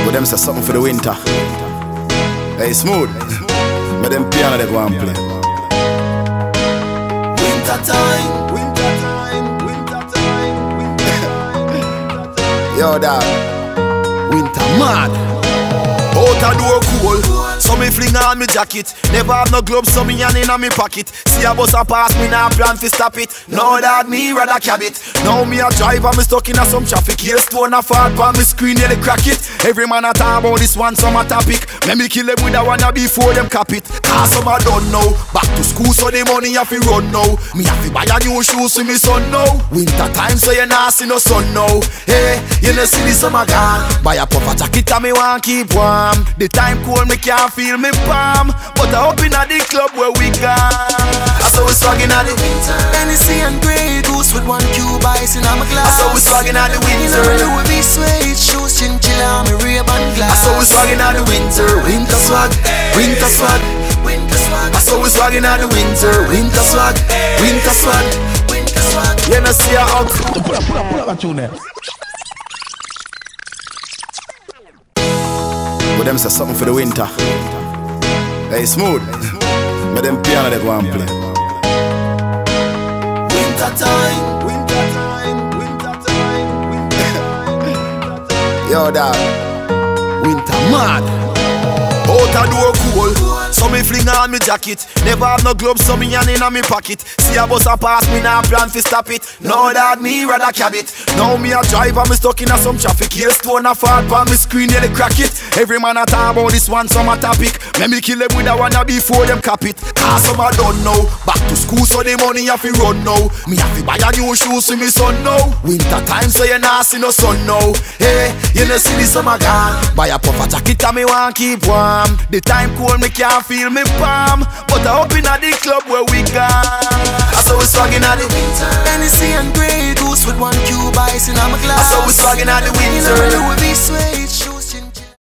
But them say something for the winter. Hey, smooth. But them piano they go and play. Winter time, winter time, winter time, winter time. Yo, dog. Winter mad. Out a door cool, so me fling on me jacket. Never have no gloves, so me hand in me pocket. See a bus a pass, me nah plan to stop it. No that me rather cab it. Now me a driver, me stuck in a some traffic. Here stone a fall pan me screen, nearly crack it. Every man a talk about this one summer topic. Let me kill them with a one before them cap it. Cause some a don't know. Back to school, so the money have to run now. Me have to buy a new shoes for me son now. Winter time, so you nah see no sun now. Hey, you know see the summer gone. Buy a puffer jacket and me want keep warm. The time cold, me can't feel me palm. But I up in a the club where we gone. I saw we swagging at the winter. Hennessy and Grey Goose with one cube ice in my glass. I saw we swagging at the winter. You know Louis V suede shoes, chinchilla, me Ray-Ban glass. I saw we swagging at the winter. Winter swag, winter swag, winter swag. I saw we swagging at the winter. Winter swag, winter swag, winter swag. You know see a hug. Pull up a tune there. But them say something for the winter. Hey, smooth. But them piano they go and play. Winter time, winter time, winter time, winter time. Yo, dog. Winter mad. Out a door cool, so me fling on me jacket. Never have no gloves, so me hand in me pocket. See a bus a pass, me nah plan to stop it. No that me rather cab it. Now me a driver, me stuck in a some traffic. Here stone a fall pan me screen, nearly crack it. Every man a talk about this one summer topic. Let me kill them with a one before them cap it. Cause some a don't know. Back to school, so the money have to run now. Me have to buy a new shoes for me son now. Winter time, so you nah see no sun now. Hey, you know see the summer gone. Buy a puffer jacket and me want keep warm. The time cold, me can't feel me palm. But I up in a the club where we gone. I saw we swagging at the winter. Hennessy and Grey Goose with one cube ice in my glass. I saw we swagging at the winter. You know Louis V suede